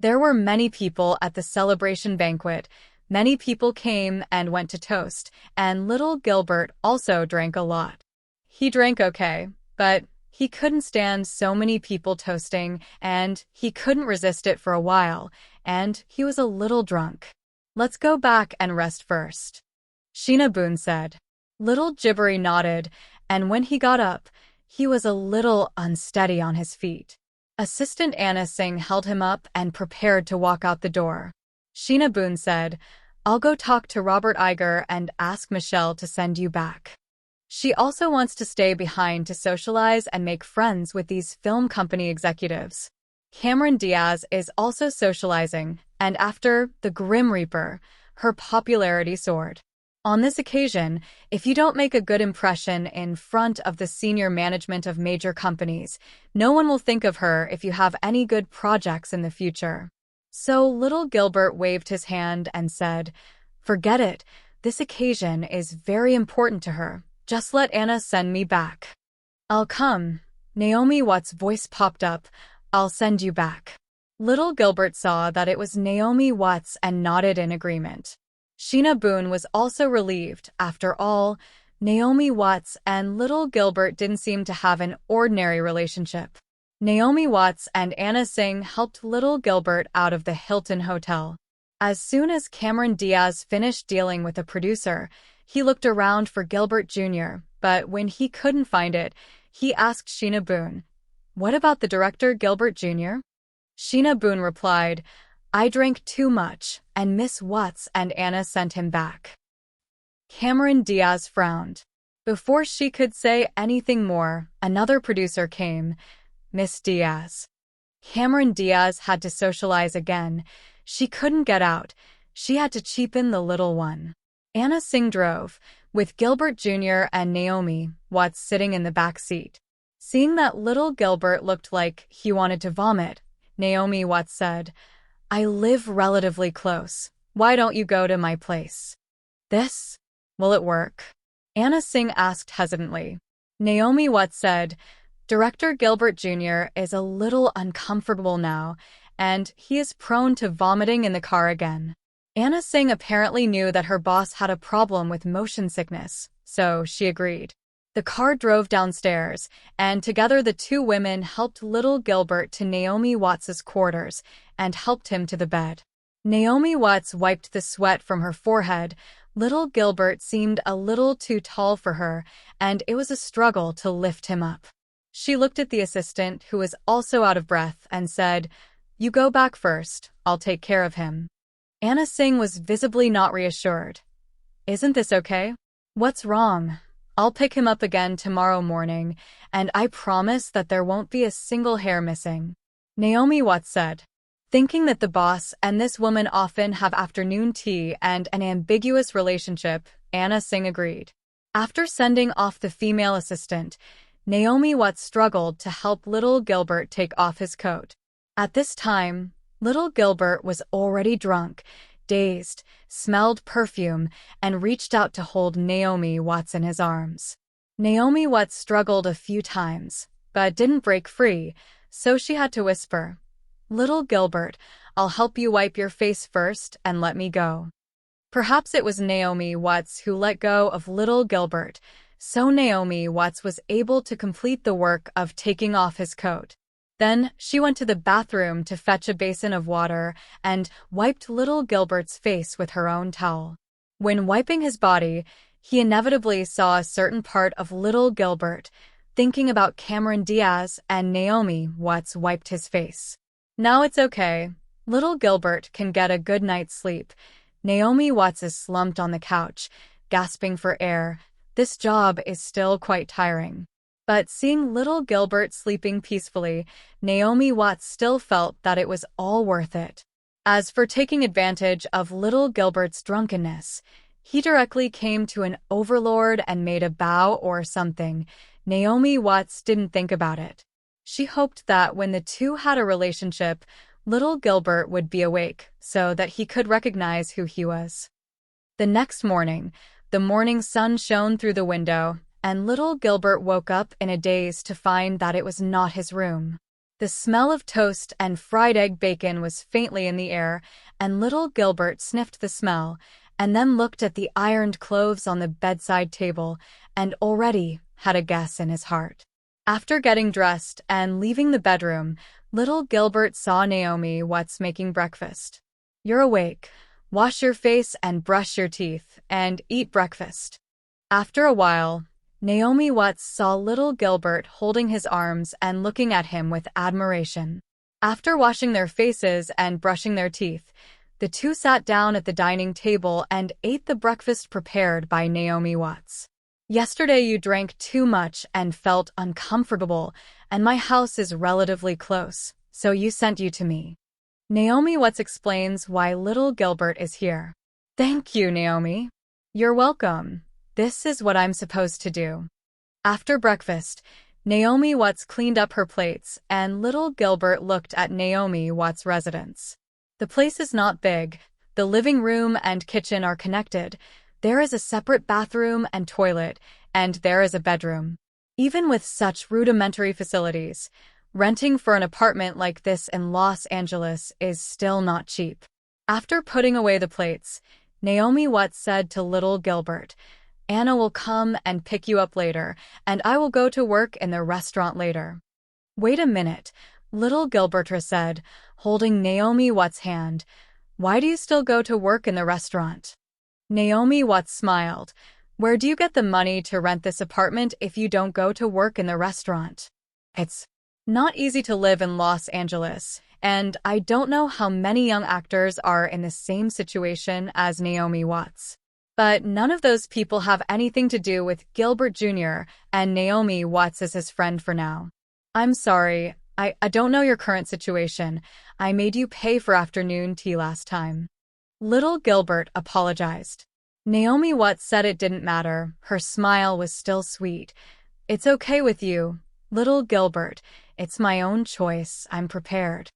There were many people at the celebration banquet. Many people came and went to toast, and little Gilbert also drank a lot. He drank okay, but he couldn't stand so many people toasting, and he couldn't resist it for a while, and he was a little drunk. "Let's go back and rest first," Sheena Boone said. Little Gibbery nodded, and when he got up, he was a little unsteady on his feet. Assistant Anna Singh held him up and prepared to walk out the door. Sheena Boone said, "I'll go talk to Robert Iger and ask Michelle to send you back. She also wants to stay behind to socialize and make friends with these film company executives." Cameron Diaz is also socializing, and after The Grim Reaper, her popularity soared. On this occasion, if you don't make a good impression in front of the senior management of major companies, no one will think of her if you have any good projects in the future. So little Gilbert waved his hand and said, "Forget it, this occasion is very important to her. Just let Anna send me back." "I'll come." Naomi Watts' voice popped up. "I'll send you back." Little Gilbert saw that it was Naomi Watts and nodded in agreement. Sheena Boone was also relieved. After all, Naomi Watts and little Gilbert didn't seem to have an ordinary relationship. Naomi Watts and Anna Singh helped little Gilbert out of the Hilton Hotel. As soon as Cameron Diaz finished dealing with a producer, he looked around for Gilbert Jr., but when he couldn't find it, he asked Sheena Boone, "What about the director Gilbert Jr.?" Sheena Boone replied, "I drank too much, and Miss Watts and Anna sent him back." Cameron Diaz frowned. Before she could say anything more, another producer came, Miss Diaz. Cameron Diaz had to socialize again. She couldn't get out. She had to cheapen the little one. Anna Singh drove, with Gilbert Jr. and Naomi Watts sitting in the back seat. Seeing that little Gilbert looked like he wanted to vomit, Naomi Watts said, "I live relatively close. Why don't you go to my place?" Will it work?" Anna Singh asked hesitantly. Naomi Watts said, "Director Gilbert Jr. is a little uncomfortable now, and he is prone to vomiting in the car again." Anna Singh apparently knew that her boss had a problem with motion sickness, so she agreed. The car drove downstairs, and together the two women helped little Gilbert to Naomi Watts's quarters and helped him to the bed. Naomi Watts wiped the sweat from her forehead. Little Gilbert seemed a little too tall for her, and it was a struggle to lift him up. She looked at the assistant, who was also out of breath, and said, "You go back first. I'll take care of him." Anna Singh was visibly not reassured. "Isn't this okay?" "What's wrong? I'll pick him up again tomorrow morning, and I promise that there won't be a single hair missing," Naomi Watts said. Thinking that the boss and this woman often have afternoon tea and an ambiguous relationship, Anna Singh agreed. After sending off the female assistant, Naomi Watts struggled to help little Gilbert take off his coat. At this time, little Gilbert was already drunk, dazed, smelled perfume, and reached out to hold Naomi Watts in his arms. Naomi Watts struggled a few times, but didn't break free, so she had to whisper, "Little Gilbert, I'll help you wipe your face first and let me go." Perhaps it was Naomi Watts who let go of little Gilbert, so Naomi Watts was able to complete the work of taking off his coat. Then she went to the bathroom to fetch a basin of water and wiped little Gilbert's face with her own towel. When wiping his body, he inevitably saw a certain part of little Gilbert. Thinking about Cameron Diaz and Naomi Watts wiped his face. "Now it's okay. Little Gilbert can get a good night's sleep." Naomi Watts is slumped on the couch, gasping for air. This job is still quite tiring. But seeing little Gilbert sleeping peacefully, Naomi Watts still felt that it was all worth it. As for taking advantage of little Gilbert's drunkenness, he directly came to an overlord and made a bow or something. Naomi Watts didn't think about it. She hoped that when the two had a relationship, little Gilbert would be awake so that he could recognize who he was. The next morning, the morning sun shone through the window, and little Gilbert woke up in a daze to find that it was not his room. The smell of toast and fried egg bacon was faintly in the air, and little Gilbert sniffed the smell, and then looked at the ironed cloves on the bedside table, and already had a guess in his heart. After getting dressed and leaving the bedroom, little Gilbert saw Naomi Watts making breakfast. "You're awake. Wash your face and brush your teeth, and eat breakfast." After a while, Naomi Watts saw little Gilbert holding his arms and looking at him with admiration. After washing their faces and brushing their teeth, the two sat down at the dining table and ate the breakfast prepared by Naomi Watts. "Yesterday you drank too much and felt uncomfortable, and my house is relatively close, so you sent you to me." Naomi Watts explains why little Gilbert is here. "Thank you, Naomi. You're welcome. This is what I'm supposed to do." After breakfast, Naomi Watts cleaned up her plates, and little Gilbert looked at Naomi Watts' residence. The place is not big. The living room and kitchen are connected. There is a separate bathroom and toilet, and there is a bedroom. Even with such rudimentary facilities, renting for an apartment like this in Los Angeles is still not cheap. After putting away the plates, Naomi Watts said to little Gilbert, "Anna will come and pick you up later, and I will go to work in the restaurant later." "Wait a minute," little Gilbert said, holding Naomi Watts' hand. "Why do you still go to work in the restaurant?" Naomi Watts smiled. "Where do you get the money to rent this apartment if you don't go to work in the restaurant? It's not easy to live in Los Angeles, and I don't know how many young actors are in the same situation as Naomi Watts. But none of those people have anything to do with Gilbert Jr., and Naomi Watts is his friend for now. I'm sorry, I don't know your current situation. I made you pay for afternoon tea last time." Little Gilbert apologized. Naomi Watts said it didn't matter. Her smile was still sweet. "It's okay with you, little Gilbert. It's my own choice. I'm prepared."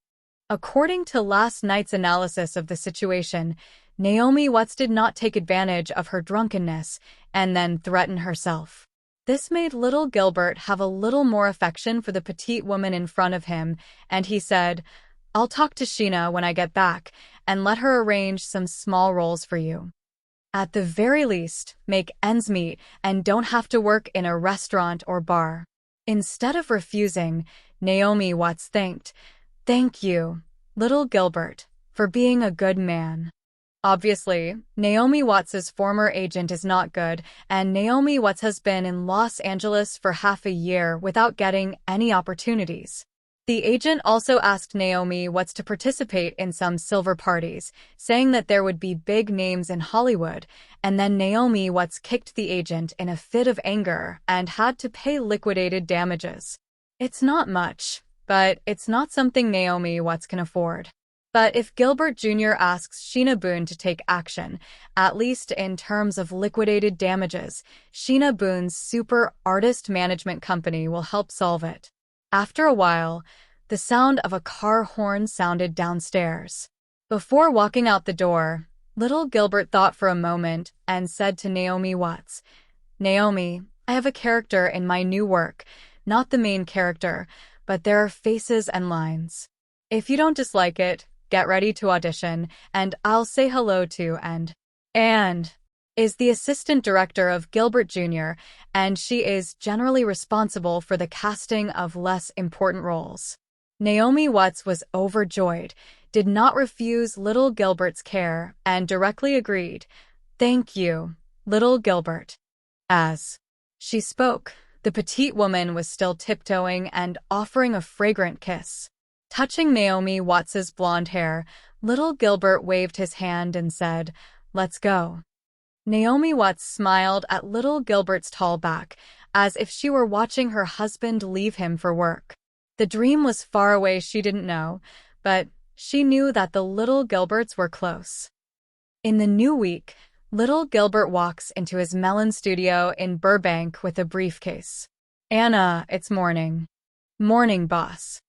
According to last night's analysis of the situation, Naomi Watts did not take advantage of her drunkenness and then threaten herself. This made little Gilbert have a little more affection for the petite woman in front of him, and he said, "I'll talk to Sheena when I get back and let her arrange some small roles for you. At the very least, make ends meet and don't have to work in a restaurant or bar." Instead of refusing, Naomi Watts thanked, "Thank you, little Gilbert, for being a good man." Obviously, Naomi Watts' former agent is not good, and Naomi Watts has been in Los Angeles for half a year without getting any opportunities. The agent also asked Naomi Watts to participate in some silver parties, saying that there would be big names in Hollywood, and then Naomi Watts kicked the agent in a fit of anger and had to pay liquidated damages. It's not much, but it's not something Naomi Watts can afford. But if Gilbert Jr. asks Sheena Boone to take action, at least in terms of liquidated damages, Sheena Boone's super artist management company will help solve it. After a while, the sound of a car horn sounded downstairs. Before walking out the door, little Gilbert thought for a moment and said to Naomi Watts, "Naomi, I have a character in my new work, not the main character, but there are faces and lines. If you don't dislike it, get ready to audition, and I'll say hello to Anne is the assistant director of Gilbert Jr., and she is generally responsible for the casting of less important roles." Naomi Watts was overjoyed, did not refuse little Gilbert's care, and directly agreed, "Thank you, little Gilbert." As she spoke, the petite woman was still tiptoeing and offering a fragrant kiss. Touching Naomi Watts' blonde hair, little Gilbert waved his hand and said, "Let's go." Naomi Watts smiled at little Gilbert's tall back, as if she were watching her husband leave him for work. The dream was far away, she didn't know, but she knew that the little Gilberts were close. In the new week, little Gilbert walks into his melon studio in Burbank with a briefcase. "Anna, it's morning." "Morning, boss."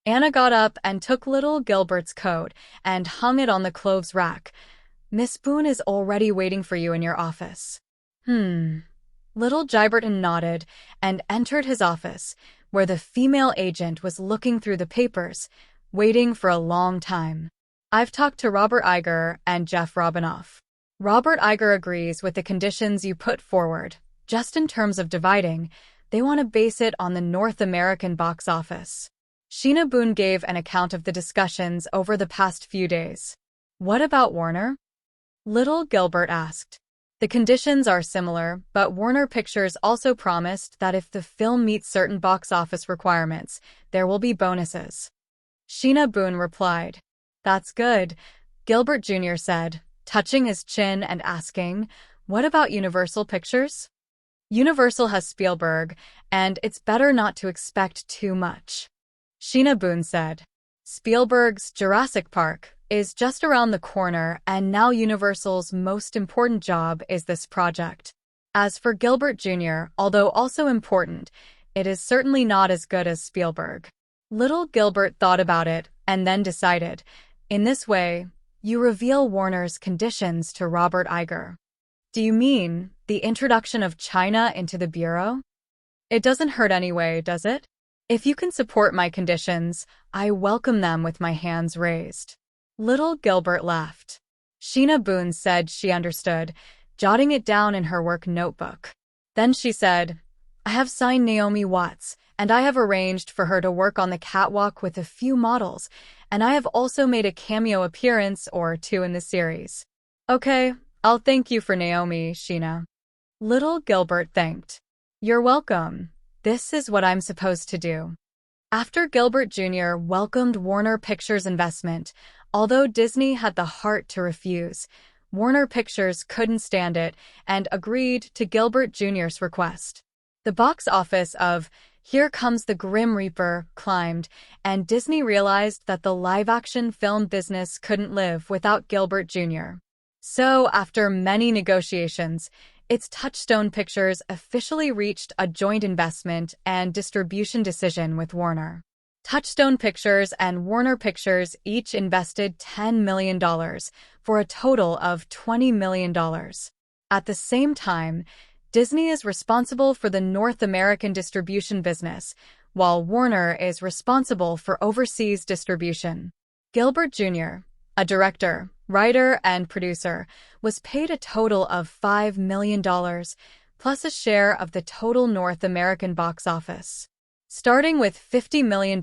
Anna got up and took little Gilbert's coat and hung it on the clothes rack. "Miss Boone is already waiting for you in your office." Little Gilbert nodded and entered his office, where the female agent was looking through the papers, waiting for a long time. I've talked to Robert Iger and Jeff Robinoff. Robert Iger agrees with the conditions you put forward. Just in terms of dividing, they want to base it on the North American box office. Sheena Boone gave an account of the discussions over the past few days. What about Warner? Little Gilbert asked. The conditions are similar, but Warner Pictures also promised that if the film meets certain box office requirements, there will be bonuses. Sheena Boone replied. That's good, Gilbert Jr. said, touching his chin and asking, what about Universal Pictures? Universal has Spielberg, and it's better not to expect too much. Sheena Boone said. Spielberg's Jurassic Park is just around the corner, and now Universal's most important job is this project. As for Gilbert Jr., although also important, it is certainly not as good as Spielberg. Little Gilbert thought about it and then decided, in this way, you reveal Warner's conditions to Robert Iger. Do you mean the introduction of China into the Bureau? It doesn't hurt anyway, does it? If you can support my conditions, I welcome them with my hands raised. Little Gilbert laughed. Sheena Boone said she understood, jotting it down in her work notebook. Then she said, I have signed Naomi Watts, and I have arranged for her to work on the catwalk with a few models, and I have also made a cameo appearance or two in the series. Okay, I'll thank you for Naomi, Sheena. Little Gilbert thanked. You're welcome. This is what I'm supposed to do. After Gilbert Jr. welcomed Warner Pictures' investment, although Disney had the heart to refuse, Warner Pictures couldn't stand it and agreed to Gilbert Jr.'s request. The box office of Here Comes the Grim Reaper climbed, and Disney realized that the live-action film business couldn't live without Gilbert Jr. So, after many negotiations, its Touchstone Pictures officially reached a joint investment and distribution decision with Warner. Touchstone Pictures and Warner Pictures each invested $10 million for a total of $20 million. At the same time, Disney is responsible for the North American distribution business, while Warner is responsible for overseas distribution. Gilbert Jr., a director, writer, and producer, was paid a total of $5 million, plus a share of the total North American box office. Starting with $50 million,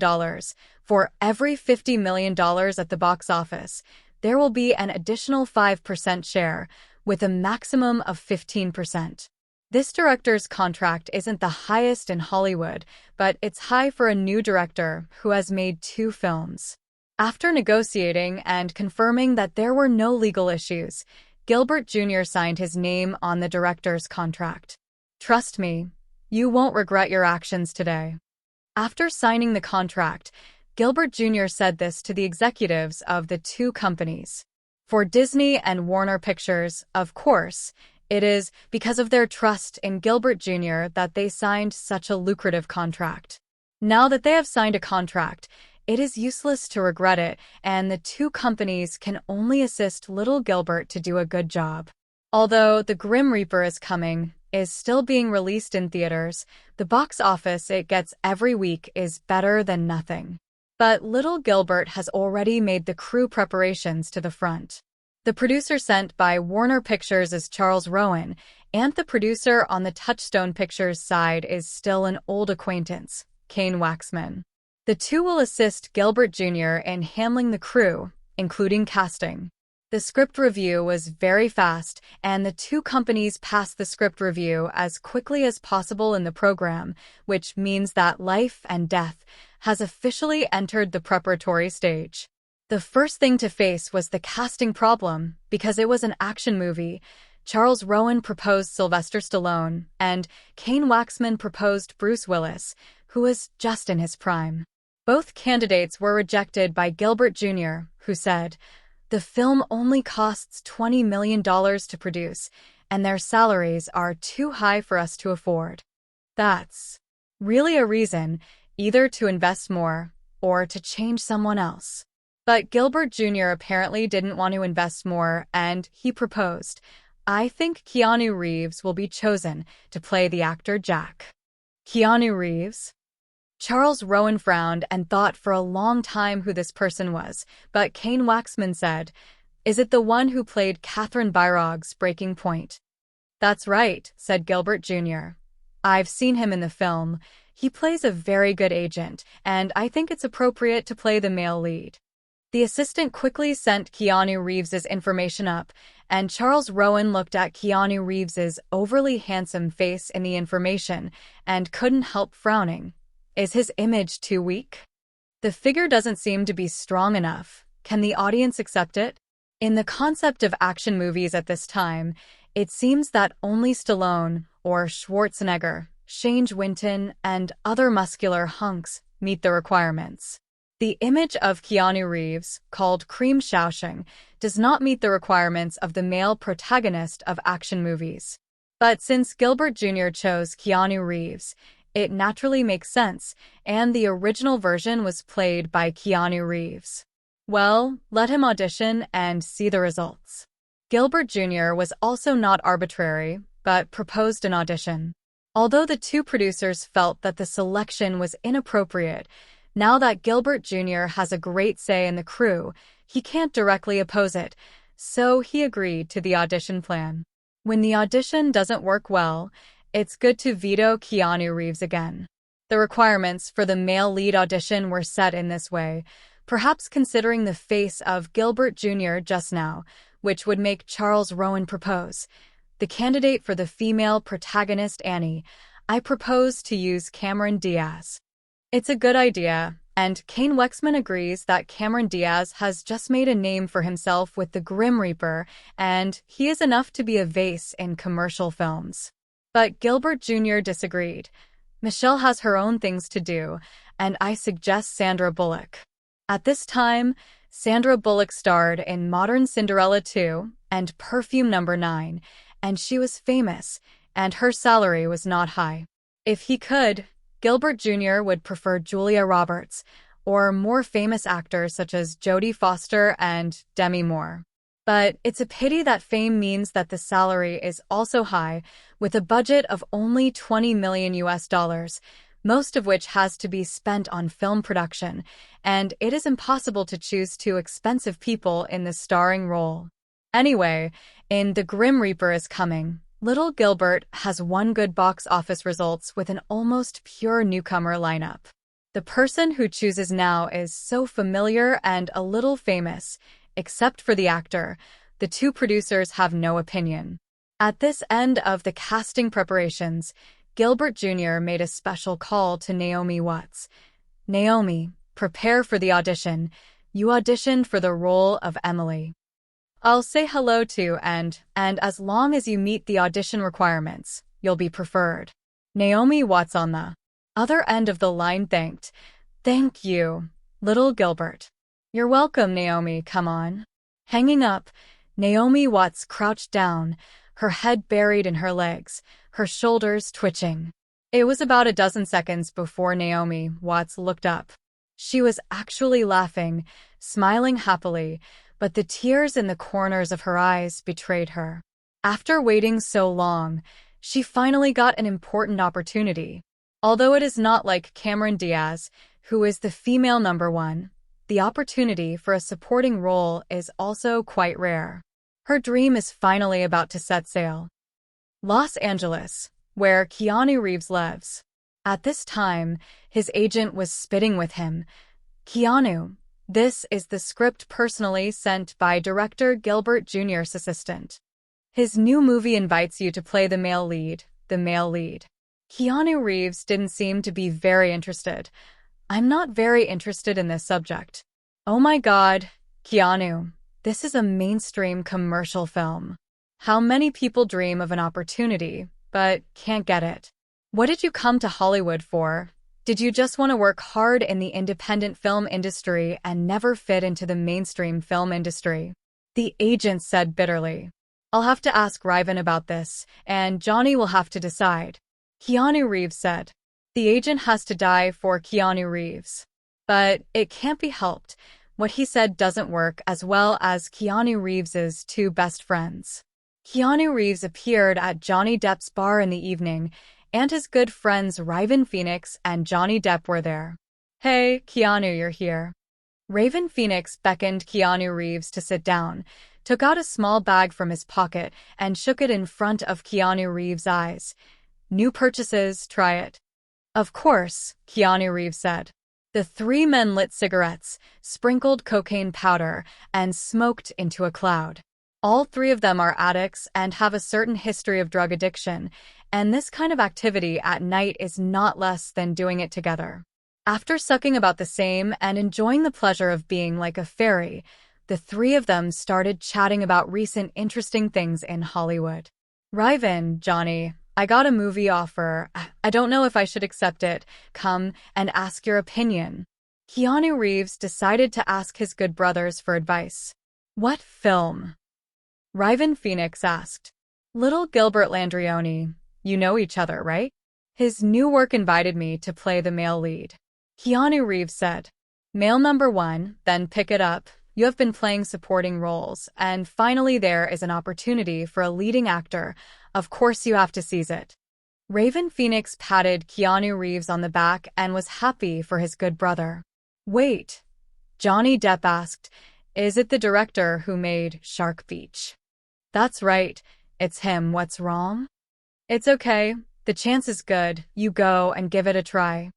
for every $50 million at the box office, there will be an additional 5% share, with a maximum of 15%. This director's contract isn't the highest in Hollywood, but it's high for a new director who has made 2 films. After negotiating and confirming that there were no legal issues, Gilbert Jr. signed his name on the director's contract. Trust me, you won't regret your actions today. After signing the contract, Gilbert Jr. said this to the executives of the 2 companies. For Disney and Warner Pictures, of course, it is because of their trust in Gilbert Jr. that they signed such a lucrative contract. Now that they have signed a contract, it is useless to regret it, and the 2 companies can only assist little Gilbert to do a good job. Although The Grim Reaper is coming, is still being released in theaters, the box office it gets every week is better than nothing. But little Gilbert has already made the crew preparations to the front. The producer sent by Warner Pictures is Charles Rowan, and the producer on the Touchstone Pictures side is still an old acquaintance, Kane Waxman. The 2 will assist Gilbert Jr. in handling the crew, including casting. The script review was very fast, and the 2 companies passed the script review as quickly as possible in the program, which means that Life and Death has officially entered the preparatory stage. The first thing to face was the casting problem, because it was an action movie. Charles Rowan proposed Sylvester Stallone, and Kane Waxman proposed Bruce Willis, who was just in his prime. Both candidates were rejected by Gilbert Jr., who said, the film only costs $20 million to produce, and their salaries are too high for us to afford. That's really a reason either to invest more or to change someone else. But Gilbert Jr. apparently didn't want to invest more, and he proposed, I think Keanu Reeves will be chosen to play the actor Jack. Keanu Reeves? Charles Rowan frowned and thought for a long time who this person was, but Kane Waxman said, "Is it the one who played Catherine Byrog's Breaking Point?" "That's right," said Gilbert Jr. "I've seen him in the film. He plays a very good agent, and I think it's appropriate to play the male lead." The assistant quickly sent Keanu Reeves's information up, and Charles Rowan looked at Keanu Reeves's overly handsome face in the information and couldn't help frowning. Is his image too weak? The figure doesn't seem to be strong enough. Can the audience accept it? In the concept of action movies at this time, it seems that only Stallone or Schwarzenegger, Shane Winton, and other muscular hunks meet the requirements. The image of Keanu Reeves, called Cream Shawshing, does not meet the requirements of the male protagonist of action movies. But since Gilbert Jr. chose Keanu Reeves, it naturally makes sense, and the original version was played by Keanu Reeves. Well, let him audition and see the results. Gilbert Jr. was also not arbitrary, but proposed an audition. Although the two producers felt that the selection was inappropriate, now that Gilbert Jr. has a great say in the crew, he can't directly oppose it, so he agreed to the audition plan. When the audition doesn't work well, it's good to veto Keanu Reeves again. The requirements for the male lead audition were set in this way, perhaps considering the face of Gilbert Jr. just now, which would make Charles Rowan propose. The candidate for the female protagonist, Annie, I propose to use Cameron Diaz. It's a good idea, and Kane Waxman agrees that Cameron Diaz has just made a name for himself with the Grim Reaper, and he is enough to be a vase in commercial films. But Gilbert Jr. disagreed. Michelle has her own things to do, and I suggest Sandra Bullock. At this time, Sandra Bullock starred in Modern Cinderella 2 and Perfume No. 9, and she was famous, and her salary was not high. If he could, Gilbert Jr. would prefer Julia Roberts, or more famous actors such as Jodie Foster and Demi Moore. But it's a pity that fame means that the salary is also high, with a budget of only $20 million US, most of which has to be spent on film production, and it is impossible to choose two expensive people in the starring role. Anyway, in The Grim Reaper is Coming, Little Gilbert has won good box office results with an almost pure newcomer lineup. The person who chooses now is so familiar and a little famous. Except for the actor, the two producers have no opinion. At this end of the casting preparations, Gilbert Jr. made a special call to Naomi Watts. "Naomi, prepare for the audition. You auditioned for the role of Emily. I'll say hello to and as long as you meet the audition requirements, you'll be preferred." Naomi Watts on the other end of the line thanked. "Thank you, little Gilbert." "You're welcome, Naomi, come on." Hanging up, Naomi Watts crouched down, her head buried in her legs, her shoulders twitching. It was about a dozen seconds before Naomi Watts looked up. She was actually laughing, smiling happily, but the tears in the corners of her eyes betrayed her. After waiting so long, she finally got an important opportunity. Although it is not like Cameron Diaz, who is the female number one, the opportunity for a supporting role is also quite rare. Her dream is finally about to set sail. Los Angeles, where Keanu Reeves lives. At this time, his agent was spitting with him. "Keanu, this is the script personally sent by director Gilbert Jr.'s assistant. His new movie invites you to play the male lead, the male lead." Keanu Reeves didn't seem to be very interested. "I'm not very interested in this subject." "Oh my God, Keanu, this is a mainstream commercial film. How many people dream of an opportunity, but can't get it? What did you come to Hollywood for? Did you just want to work hard in the independent film industry and never fit into the mainstream film industry?" The agent said bitterly. "I'll have to ask Riven about this, and Johnny will have to decide." Keanu Reeves said. The agent has to die for Keanu Reeves. But it can't be helped. What he said doesn't work as well as Keanu Reeves's two best friends. Keanu Reeves appeared at Johnny Depp's bar in the evening, and his good friends Raven Phoenix and Johnny Depp were there. "Hey, Keanu, you're here." Raven Phoenix beckoned Keanu Reeves to sit down, took out a small bag from his pocket, and shook it in front of Keanu Reeves' eyes. "New purchases, try it." "Of course," Keanu Reeves said. The three men lit cigarettes, sprinkled cocaine powder, and smoked into a cloud. All three of them are addicts and have a certain history of drug addiction, and this kind of activity at night is not less than doing it together. After sucking about the same and enjoying the pleasure of being like a fairy, the three of them started chatting about recent interesting things in Hollywood. "Raven, Johnny, I got a movie offer. I don't know if I should accept it. Come and ask your opinion." Keanu Reeves decided to ask his good brothers for advice. "What film?" Raven Phoenix asked. "Little Gilbert Landrioni. You know each other, right? His new work invited me to play the male lead." Keanu Reeves said. "Male number one, then pick it up. You have been playing supporting roles, and finally there is an opportunity for a leading actor. Of course you have to seize it." Raven Phoenix patted Keanu Reeves on the back and was happy for his good brother. "Wait," Johnny Depp asked, "is it the director who made Shark Beach?" "That's right. It's him. What's wrong?" "It's okay. The chance is good. You go and give it a try."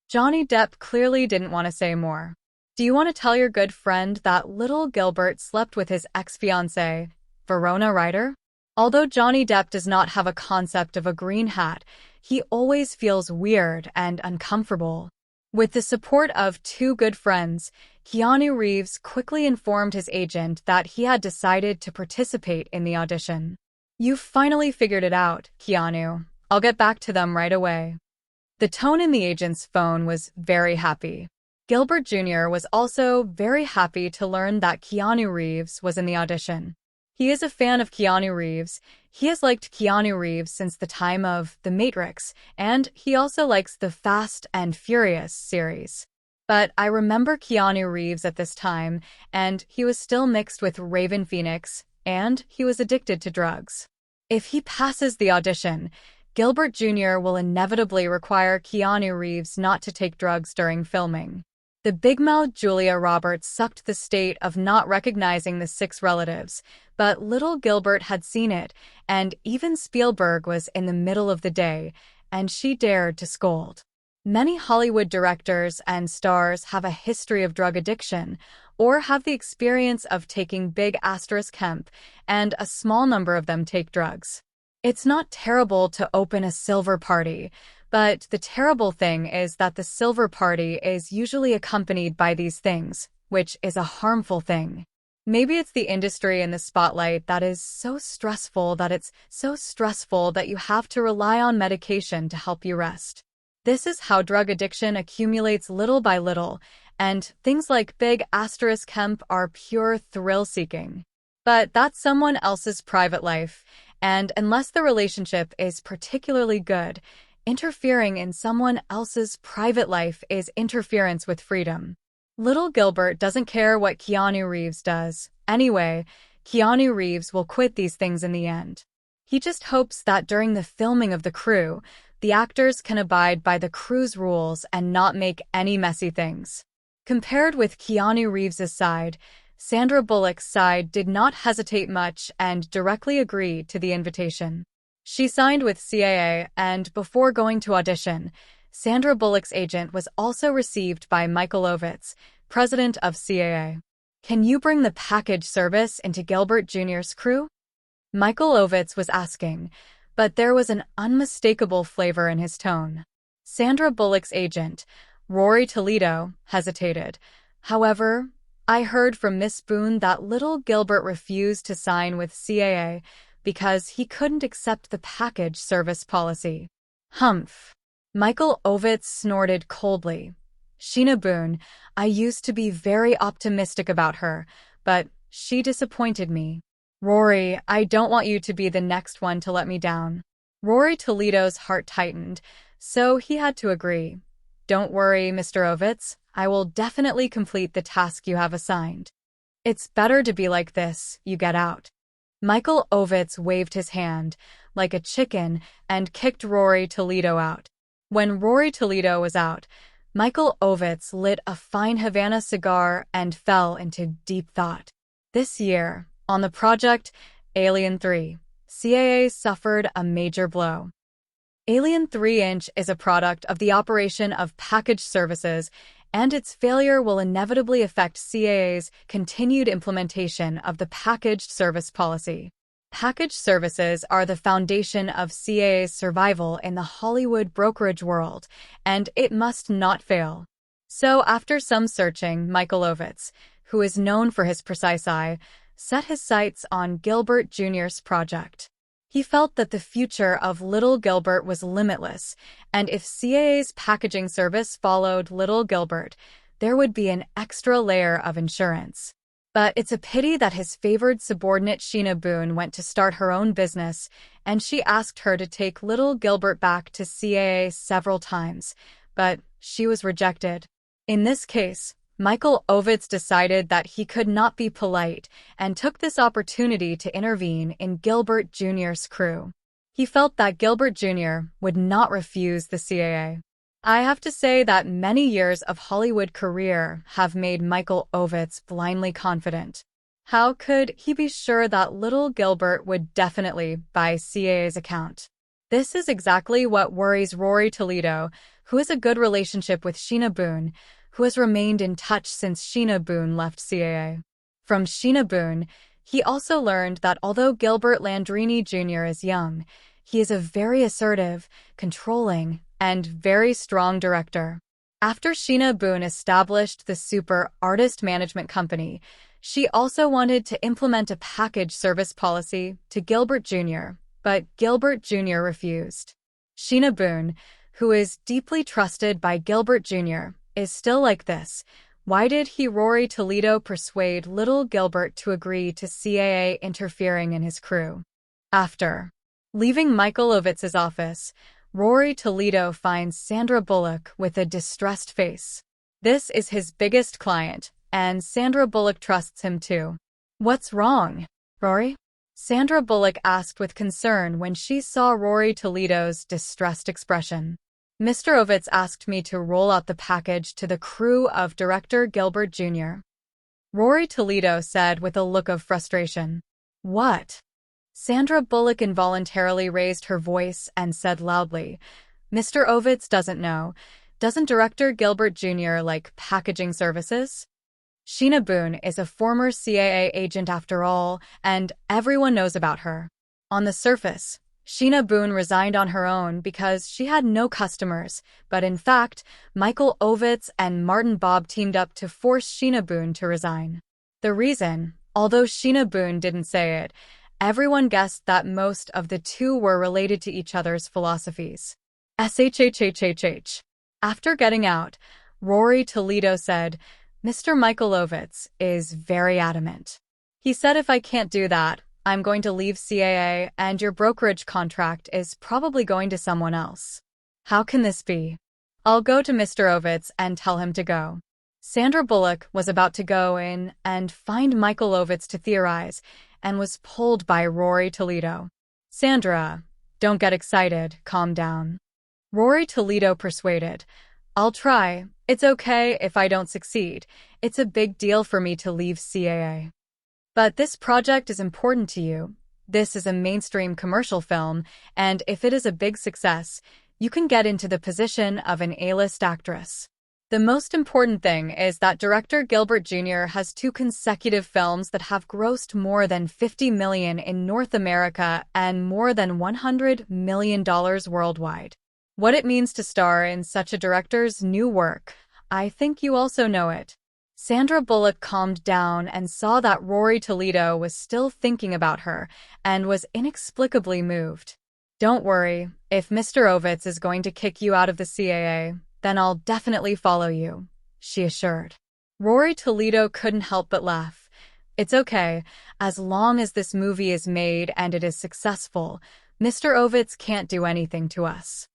Johnny Depp clearly didn't want to say more. "Do you want to tell your good friend that little Gilbert slept with his ex-fiancée, Verona Ryder?" Although Johnny Depp does not have a concept of a green hat, he always feels weird and uncomfortable. With the support of two good friends, Keanu Reeves quickly informed his agent that he had decided to participate in the audition. "You've finally figured it out, Keanu. I'll get back to them right away." The tone in the agent's phone was very happy. Gilbert Jr. was also very happy to learn that Keanu Reeves was in the audition. He is a fan of Keanu Reeves. He has liked Keanu Reeves since the time of The Matrix, and he also likes the Fast and Furious series. But I remember Keanu Reeves at this time, and he was still mixed with Raven Phoenix, and he was addicted to drugs. If he passes the audition, Gilbert Jr. will inevitably require Keanu Reeves not to take drugs during filming. The big-mouthed Julia Roberts sucked the state of not recognizing the six relatives, but little Gilbert had seen it, and even Spielberg was in the middle of the day, and she dared to scold. Many Hollywood directors and stars have a history of drug addiction, or have the experience of taking big hemp, and a small number of them take drugs. It's not terrible to open a silver party, but the terrible thing is that the silver party is usually accompanied by these things, which is a harmful thing. Maybe it's the industry in the spotlight that is so stressful that you have to rely on medication to help you rest. This is how drug addiction accumulates little by little, and things like big hemp are pure thrill-seeking. But that's someone else's private life, and unless the relationship is particularly good, interfering in someone else's private life is interference with freedom. Little Gilbert doesn't care what Keanu Reeves does. Anyway, Keanu Reeves will quit these things in the end. He just hopes that during the filming of The Crew, the actors can abide by the crew's rules and not make any messy things. Compared with Keanu Reeves' side, Sandra Bullock's side did not hesitate much and directly agreed to the invitation. She signed with CAA, and before going to audition, Sandra Bullock's agent was also received by Michael Ovitz, president of CAA. "Can you bring the package service into Gilbert Jr.'s crew?" Michael Ovitz was asking, but there was an unmistakable flavor in his tone. Sandra Bullock's agent, Rory Toledo, hesitated. "However, I heard from Miss Boone that little Gilbert refused to sign with CAA because he couldn't accept the package service policy." "Humph." Michael Ovitz snorted coldly. "Sheena Boone, I used to be very optimistic about her, but she disappointed me." "Rory, I don't want you to be the next one to let me down." Rory Toledo's heart tightened, so he had to agree. "Don't worry, Mr. Ovitz, I will definitely complete the task you have assigned. It's better to be like this, you get out." Michael Ovitz waved his hand, like a chicken and kicked Rory Toledo out. When Rory Toledo was out, Michael Ovitz lit a fine Havana cigar and fell into deep thought. This year, on the project Alien 3, CAA suffered a major blow. Alien 3-inch is a product of the operation of packaged services, and its failure will inevitably affect CAA's continued implementation of the packaged service policy. Packaged services are the foundation of CAA's survival in the Hollywood brokerage world, and it must not fail. So after some searching, Michael Ovitz, who is known for his precise eye, set his sights on Gilbert Jr.'s project. He felt that the future of Little Gilbert was limitless, and if CAA's packaging service followed Little Gilbert, there would be an extra layer of insurance. But it's a pity that his favored subordinate Sheena Boone went to start her own business, and she asked her to take Little Gilbert back to CAA several times, but she was rejected. In this case, Michael Ovitz decided that he could not be polite and took this opportunity to intervene in Gilbert Jr.'s crew. He felt that Gilbert Jr. would not refuse the CAA. I have to say that many years of Hollywood career have made Michael Ovitz blindly confident. How could he be sure that Little Gilbert would definitely buy CAA's account? This is exactly what worries Rory Toledo, who has a good relationship with Sheena Boone, who has remained in touch since Sheena Boone left CAA. From Sheena Boone, he also learned that although Gilbert Landrini Jr. is young, he is a very assertive, controlling, and very strong director. After Sheena Boone established the Super Artist Management Company, she also wanted to implement a package service policy to Gilbert Jr., but Gilbert Jr. refused. Sheena Boone, who is deeply trusted by Gilbert Jr., is still like this. Why did Rory Toledo persuade Little Gilbert to agree to CAA interfering in his crew? After leaving Michael Ovitz's office, Rory Toledo finds Sandra Bullock with a distressed face. This is his biggest client, and Sandra Bullock trusts him too. "What's wrong, Rory?" Sandra Bullock asked with concern when she saw Rory Toledo's distressed expression. "Mr. Ovitz asked me to roll out the package to the crew of director Gilbert Jr." Rory Toledo said with a look of frustration. "What?" Sandra Bullock involuntarily raised her voice and said loudly, "Mr. Ovitz doesn't know. Doesn't director Gilbert Jr. like packaging services?" Sheena Boone is a former CAA agent after all, and everyone knows about her. On the surface, Sheena Boone resigned on her own because she had no customers, but in fact, Michael Ovitz and Martin Bob teamed up to force Sheena Boone to resign. The reason, although Sheena Boone didn't say it, everyone guessed that most of the two were related to each other's philosophies. SHHHHH. After getting out, Rory Toledo said, "Mr. Michael Ovitz is very adamant. He said if I can't do that, I'm going to leave CAA and your brokerage contract is probably going to someone else. How can this be? I'll go to Mr. Ovitz and tell him to go." Sandra Bullock was about to go in and find Michael Ovitz to theorize and was pulled by Rory Toledo. "Sandra, don't get excited, calm down." Rory Toledo persuaded, "I'll try. It's okay if I don't succeed. It's a big deal for me to leave CAA. But this project is important to you. This is a mainstream commercial film, and if it is a big success, you can get into the position of an A-list actress. The most important thing is that director Gilbert Jr. has 2 consecutive films that have grossed more than $50 million in North America and more than $100 million worldwide. What it means to star in such a director's new work, I think you also know it." Sandra Bullock calmed down and saw that Rory Toledo was still thinking about her and was inexplicably moved. "Don't worry, if Mr. Ovitz is going to kick you out of the CAA, then I'll definitely follow you," she assured. Rory Toledo couldn't help but laugh. "It's okay, as long as this movie is made and it is successful, Mr. Ovitz can't do anything to us."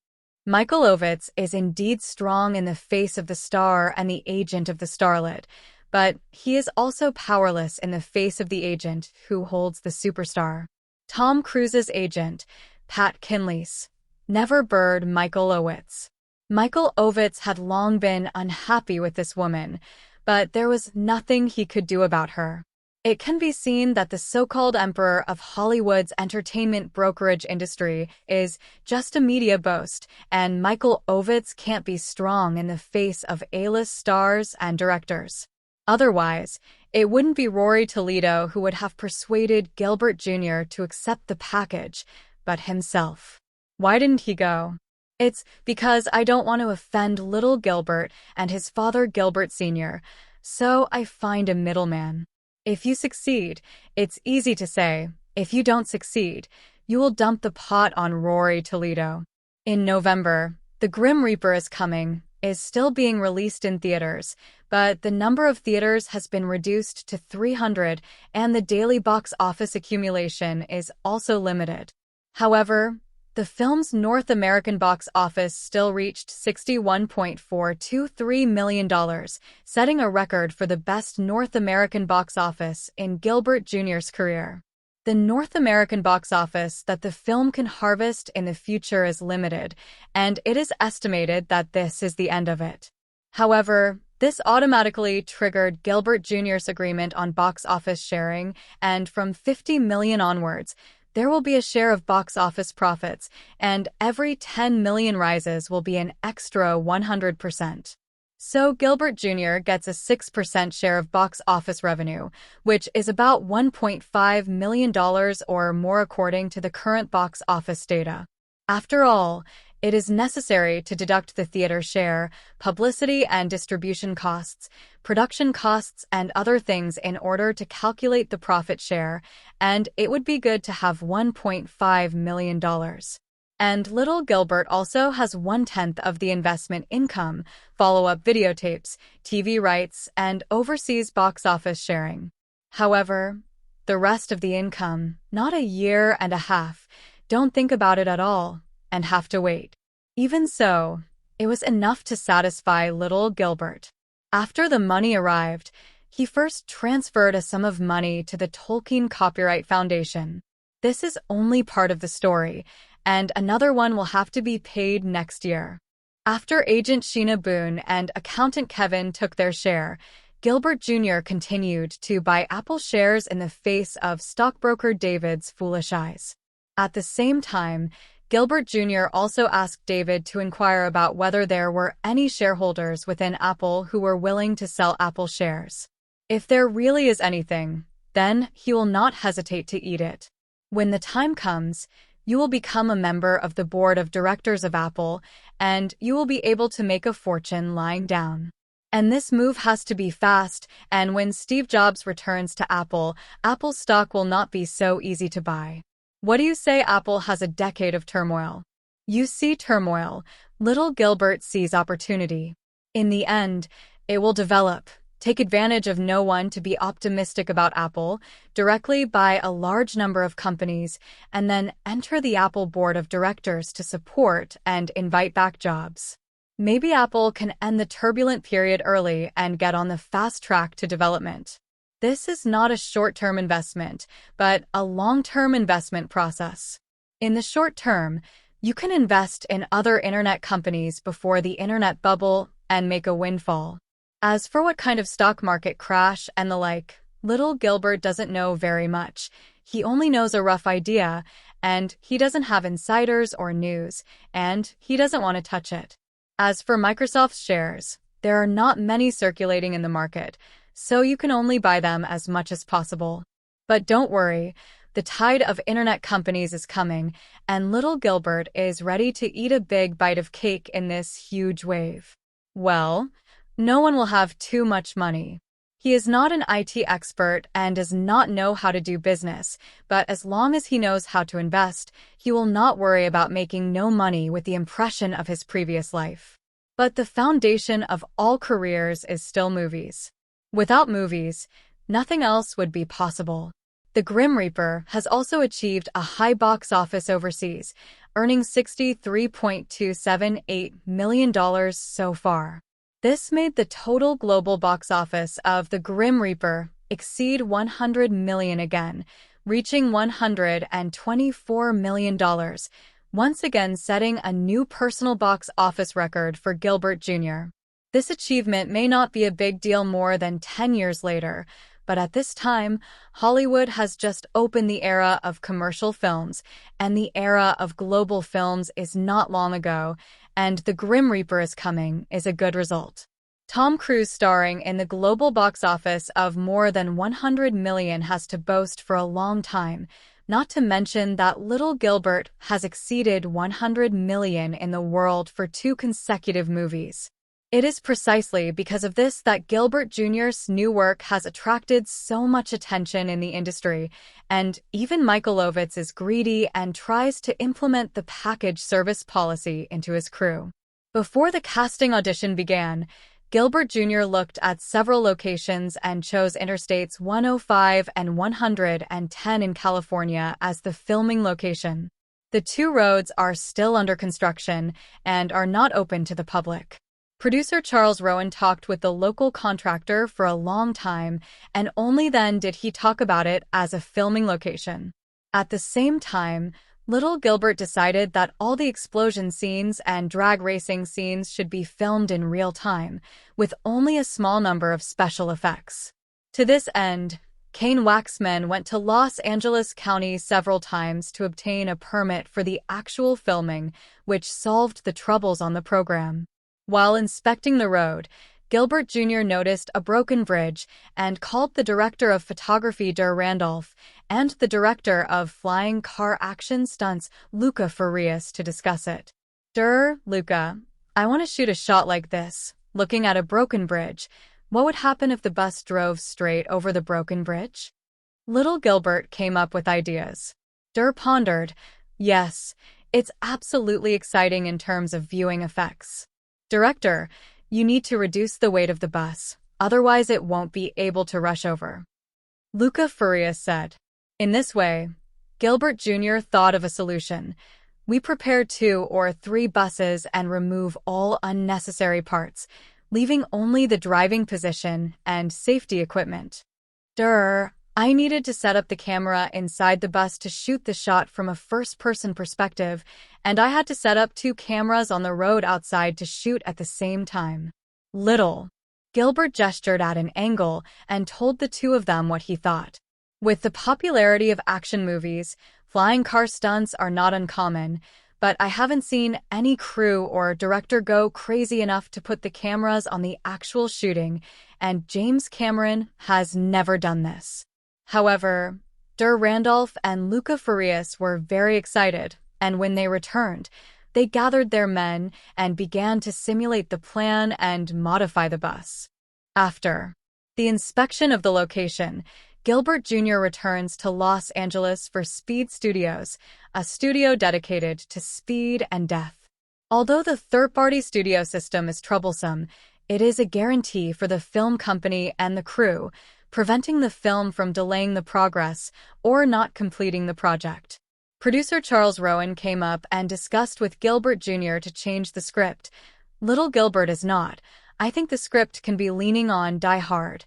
Michael Ovitz is indeed strong in the face of the star and the agent of the starlet, but he is also powerless in the face of the agent who holds the superstar. Tom Cruise's agent, Pat Kinley's Never Bird Michael Ovitz. Michael Ovitz had long been unhappy with this woman, but there was nothing he could do about her. It can be seen that the so-called emperor of Hollywood's entertainment brokerage industry is just a media boast, and Michael Ovitz can't be strong in the face of A-list stars and directors. Otherwise, it wouldn't be Rory Toledo who would have persuaded Gilbert Jr. to accept the package, but himself. Why didn't he go? It's because I don't want to offend little Gilbert and his father Gilbert Sr., so I find a middleman. If you succeed, it's easy to say. If you don't succeed, you will dump the pot on Rory Toledo. In November, The Grim Reaper is Coming is still being released in theaters, but the number of theaters has been reduced to 300 and the daily box office accumulation is also limited. However, the film's North American box office still reached $61.423 million, setting a record for the best North American box office in Gilbert Jr.'s career. The North American box office that the film can harvest in the future is limited, and it is estimated that this is the end of it. However, this automatically triggered Gilbert Jr.'s agreement on box office sharing, and from $50 million onwards, there will be a share of box office profits, and every 10 million rises will be an extra 100%. So Gilbert Jr. gets a 6% share of box office revenue, which is about $1.5 million or more according to the current box office data. After all, it is necessary to deduct the theater share, publicity and distribution costs, production costs, and other things in order to calculate the profit share, and it would be good to have $1.5 million. And little Gilbert also has 1/10 of the investment income, follow-up videotapes, TV rights, and overseas box office sharing. However, the rest of the income, not a year and a half, don't think about it at all, and have to wait. Even so, it was enough to satisfy little Gilbert. After the money arrived, he first transferred a sum of money to the Tolkien Copyright Foundation. This is only part of the story, and another one will have to be paid next year. After agent Sheena Boone and accountant Kevin took their share, Gilbert Jr. continued to buy Apple shares in the face of stockbroker David's foolish eyes. At the same time, Gilbert Jr. also asked David to inquire about whether there were any shareholders within Apple who were willing to sell Apple shares. If there really is anything, then he will not hesitate to eat it. When the time comes, you will become a member of the board of directors of Apple, and you will be able to make a fortune lying down. And this move has to be fast, and when Steve Jobs returns to Apple, Apple's stock will not be so easy to buy. What do you say? Apple has a decade of turmoil. You see turmoil, little Gilbert sees opportunity. In the end, it will develop. Take advantage of no one to be optimistic about Apple, directly buy a large number of companies, and then enter the Apple board of directors to support and invite back Jobs. Maybe Apple can end the turbulent period early and get on the fast track to development. This is not a short-term investment, but a long-term investment process. In the short term, you can invest in other internet companies before the internet bubble and make a windfall. As for what kind of stock market crash and the like, little Gilbert doesn't know very much. He only knows a rough idea, and he doesn't have insiders or news, and he doesn't want to touch it. As for Microsoft's shares, there are not many circulating in the market, so you can only buy them as much as possible. But don't worry, the tide of internet companies is coming, and little Gilbert is ready to eat a big bite of cake in this huge wave. Well, no one will have too much money. He is not an IT expert and does not know how to do business, but as long as he knows how to invest, he will not worry about making no money with the impression of his previous life. But the foundation of all careers is still movies. Without movies, nothing else would be possible. The Grim Reaper has also achieved a high box office overseas, earning $63.278 million so far. This made the total global box office of The Grim Reaper exceed $100 million again, reaching $124 million, once again setting a new personal box office record for Gilbert Jr. This achievement may not be a big deal more than 10 years later, but at this time, Hollywood has just opened the era of commercial films, and the era of global films is not long ago, and The Grim Reaper is coming is a good result. Tom Cruise starring in the global box office of more than 100 million has to boast for a long time, not to mention that Little Gilbert has exceeded 100 million in the world for 2 consecutive movies. It is precisely because of this that Gilbert Jr.'s new work has attracted so much attention in the industry, and even Michael Ovitz is greedy and tries to implement the package service policy into his crew. Before the casting audition began, Gilbert Jr. looked at several locations and chose Interstates 105 and 110 in California as the filming location. The 2 roads are still under construction and are not open to the public. Producer Charles Rowan talked with the local contractor for a long time, and only then did he talk about it as a filming location. At the same time, Little Gilbert decided that all the explosion scenes and drag racing scenes should be filmed in real time, with only a small number of special effects. To this end, Kane Waxman went to Los Angeles County several times to obtain a permit for the actual filming, which solved the troubles on the program. While inspecting the road, Gilbert Jr. noticed a broken bridge and called the director of photography, Durr Randolph, and the director of flying car action stunts, Luca Farias, to discuss it. Luca, I want to shoot a shot like this, looking at a broken bridge. What would happen if the bus drove straight over the broken bridge? Little Gilbert came up with ideas. Durr pondered, yes, it's absolutely exciting in terms of viewing effects. Director, you need to reduce the weight of the bus, otherwise it won't be able to rush over. Luca Farias said. In this way, Gilbert Jr. thought of a solution. We prepare 2 or 3 buses and remove all unnecessary parts, leaving only the driving position and safety equipment. I needed to set up the camera inside the bus to shoot the shot from a first-person perspective, and I had to set up 2 cameras on the road outside to shoot at the same time. Gilbert gestured at an angle and told the 2 of them what he thought. With the popularity of action movies, flying car stunts are not uncommon, but I haven't seen any crew or director go crazy enough to put the cameras on the actual shooting, and James Cameron has never done this. However, Durr Randolph and Luca Farias were very excited, and when they returned, they gathered their men and began to simulate the plan and modify the bus. After the inspection of the location, Gilbert Jr. returns to Los Angeles for Speed Studios, a studio dedicated to speed and death. Although the third-party studio system is troublesome, it is a guarantee for the film company and the crew, preventing the film from delaying the progress or not completing the project. Producer Charles Rowan came up and discussed with Gilbert Jr. to change the script. Little Gilbert is not. I think the script can be leaning on Die Hard,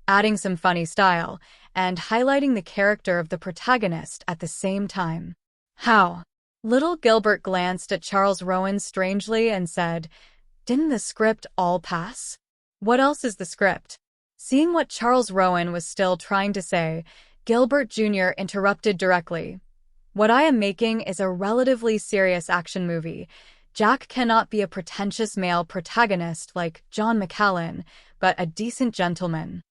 adding some funny style, and highlighting the character of the protagonist at the same time. How? Little Gilbert glanced at Charles Rowan strangely and said, Didn't the script all pass? What else is the script? Seeing what Charles Rowan was still trying to say, Gilbert Jr. interrupted directly. What I am making is a relatively serious action movie. Jack cannot be a pretentious male protagonist like John McClane, but a decent gentleman.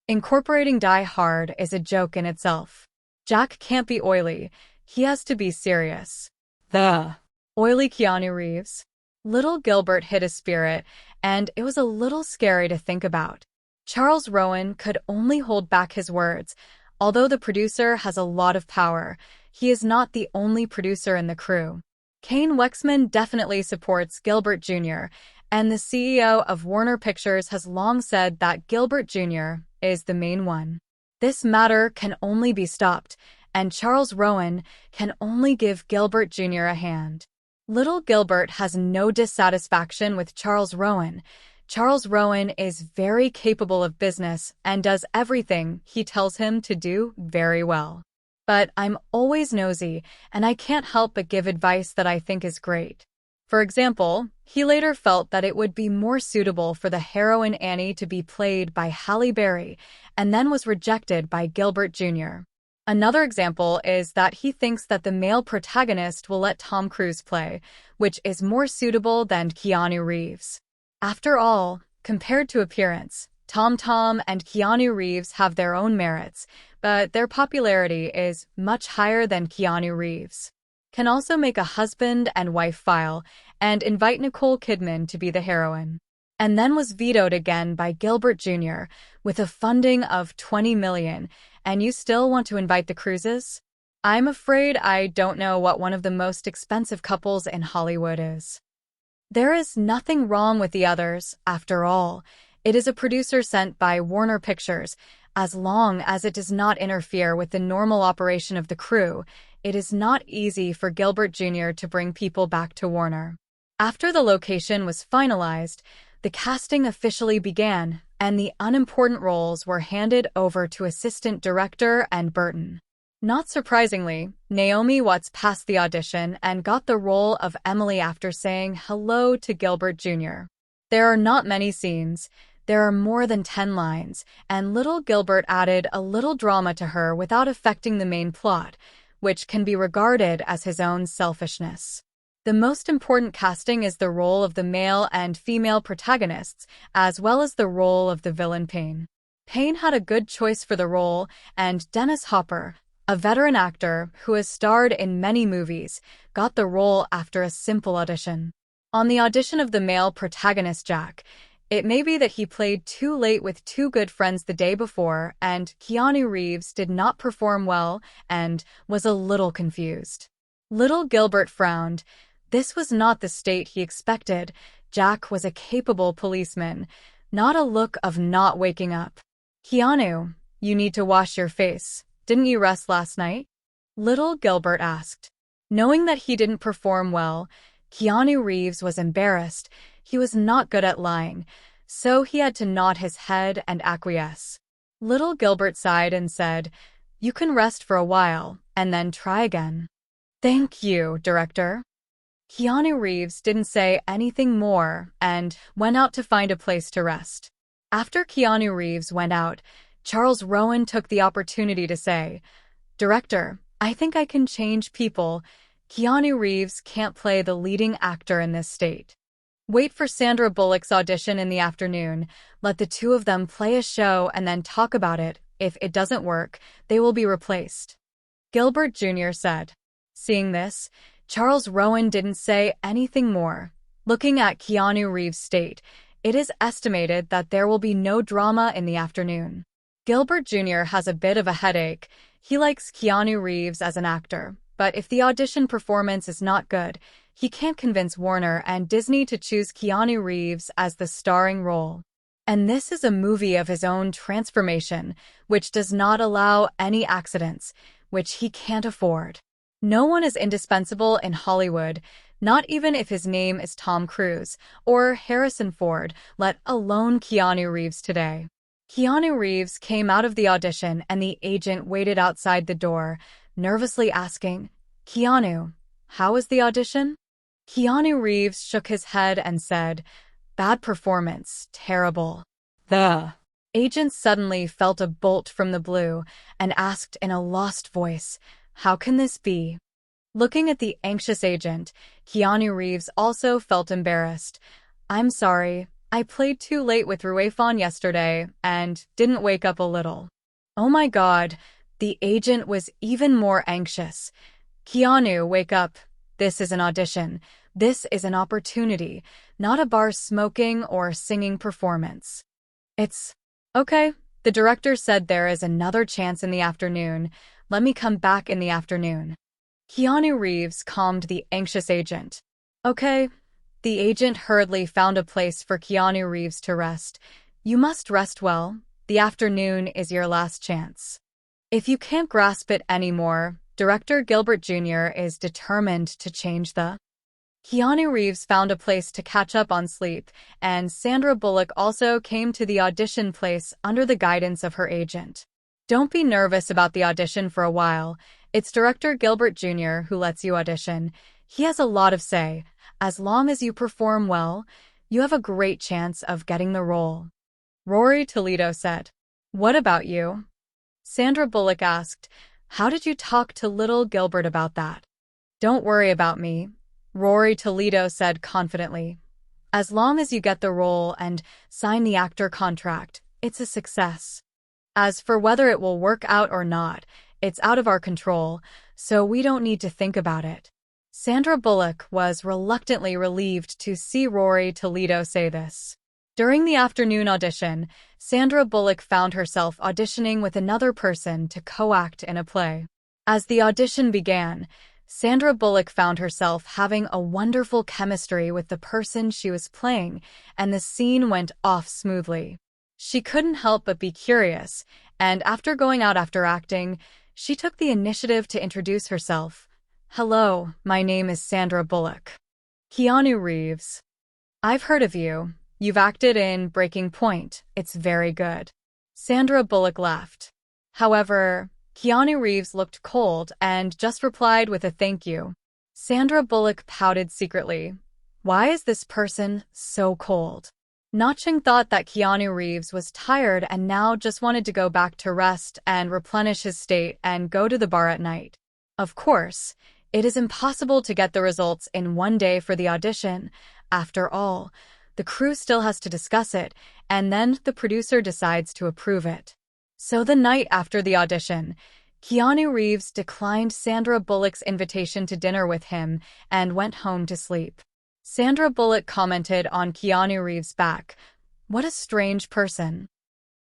Incorporating Die Hard is a joke in itself. Jack can't be oily. He has to be serious. The oily Keanu Reeves. Little Gilbert hit a spirit, and it was a little scary to think about. Charles Rowan could only hold back his words. Although the producer has a lot of power, he is not the only producer in the crew. Kane Waxman definitely supports Gilbert Jr., and the CEO of Warner Pictures has long said that Gilbert Jr. is the main one. This matter can only be stopped, and Charles Rowan can only give Gilbert Jr. a hand. Little Gilbert has no dissatisfaction with Charles Rowan. Charles Rowan is very capable of business and does everything he tells him to do very well. But I'm always nosy, and I can't help but give advice that I think is great. For example, he later felt that it would be more suitable for the heroine Annie to be played by Halle Berry, and then was rejected by Gilbert Jr. Another example is that he thinks that the male protagonist will let Tom Cruise play, which is more suitable than Keanu Reeves. After all, compared to appearance, Tom and Keanu Reeves have their own merits, but their popularity is much higher than Keanu Reeves. Can also make a husband and wife file and invite Nicole Kidman to be the heroine. And then was vetoed again by Gilbert Jr. with a funding of $20 million, and you still want to invite the Cruises? I'm afraid I don't know what one of the most expensive couples in Hollywood is. There is nothing wrong with the others, after all. It is a producer sent by Warner Pictures. As long as it does not interfere with the normal operation of the crew, it is not easy for Gilbert Jr. to bring people back to Warner. After the location was finalized, the casting officially began, and the unimportant roles were handed over to assistant director and Burton. Not surprisingly, Naomi Watts passed the audition and got the role of Emily after saying hello to Gilbert Jr. There are not many scenes. There are more than 10 lines, and little Gilbert added a little drama to her without affecting the main plot, which can be regarded as his own selfishness. The most important casting is the role of the male and female protagonists, as well as the role of the villain Payne. Payne had a good choice for the role, and Dennis Hopper, a veteran actor who has starred in many movies, got the role after a simple audition. On the audition of the male protagonist Jack, it may be that he played too late with two good friends the day before, and Keanu Reeves did not perform well and was a little confused. Little Gilbert frowned. This was not the state he expected. Jack was a capable policeman, not a look of not waking up. Keanu, you need to wash your face. Didn't you rest last night? Little Gilbert asked. Knowing that he didn't perform well, Keanu Reeves was embarrassed. He was not good at lying, so he had to nod his head and acquiesce. Little Gilbert sighed and said, "You can rest for a while, and then try again." "Thank you, director." Keanu Reeves didn't say anything more and went out to find a place to rest. After Keanu Reeves went out, Charles Rowan took the opportunity to say, "Director, I think I can change people. Keanu Reeves can't play the leading actor in this state. Wait for Sandra Bullock's audition in the afternoon. Let the two of them play a show and then talk about it. If it doesn't work, they will be replaced," Gilbert Jr. said. Seeing this, Charles Rowan didn't say anything more. Looking at Keanu Reeves' state, it is estimated that there will be no drama in the afternoon. Gilbert Jr. has a bit of a headache. He likes Keanu Reeves as an actor, but if the audition performance is not good, he can't convince Warner and Disney to choose Keanu Reeves as the starring role. And this is a movie of his own transformation, which does not allow any accidents, which he can't afford. No one is indispensable in Hollywood, not even if his name is Tom Cruise or Harrison Ford, let alone Keanu Reeves today. Keanu Reeves came out of the audition and the agent waited outside the door, nervously asking, "Keanu, how was the audition?" Keanu Reeves shook his head and said, "Bad performance, terrible." The agent suddenly felt a bolt from the blue and asked in a lost voice, "How can this be?" Looking at the anxious agent, Keanu Reeves also felt embarrassed. "I'm sorry, I played too late with Ruefon yesterday and didn't wake up a little." Oh my God, the agent was even more anxious. "Keanu, wake up. This is an audition. This is an opportunity, not a bar smoking or singing performance." "It's okay. The director said there is another chance in the afternoon. Let me come back in the afternoon." Keanu Reeves calmed the anxious agent. "Okay." The agent hurriedly found a place for Keanu Reeves to rest. "You must rest well. The afternoon is your last chance." If you can't grasp it anymore, director Gilbert Jr. is determined to change the. Keanu Reeves found a place to catch up on sleep, and Sandra Bullock also came to the audition place under the guidance of her agent. Don't be nervous about the audition for a while. It's director Gilbert Jr. who lets you audition. He has a lot of say. As long as you perform well, you have a great chance of getting the role. Rory Toledo said. What about you? Sandra Bullock asked. How did you talk to little Gilbert about that? Don't worry about me, Rory Toledo said confidently. As long as you get the role and sign the actor contract, it's a success. As for whether it will work out or not, it's out of our control, so we don't need to think about it. Sandra Bullock was reluctantly relieved to see Rory Toledo say this. During the afternoon audition, Sandra Bullock found herself auditioning with another person to co-act in a play. As the audition began, Sandra Bullock found herself having a wonderful chemistry with the person she was playing, and the scene went off smoothly. She couldn't help but be curious, and after going out after acting, she took the initiative to introduce herself. Hello, my name is Sandra Bullock. Keanu Reeves. I've heard of you. You've acted in Breaking Point. It's very good. Sandra Bullock laughed. However, Keanu Reeves looked cold and just replied with a thank you. Sandra Bullock pouted secretly. Why is this person so cold? Naching thought that Keanu Reeves was tired and now just wanted to go back to rest and replenish his state and go to the bar at night. Of course, it is impossible to get the results in one day for the audition. After all, the crew still has to discuss it, and then the producer decides to approve it. So the night after the audition, Keanu Reeves declined Sandra Bullock's invitation to dinner with him and went home to sleep. Sandra Bullock commented on Keanu Reeves' back. What a strange person.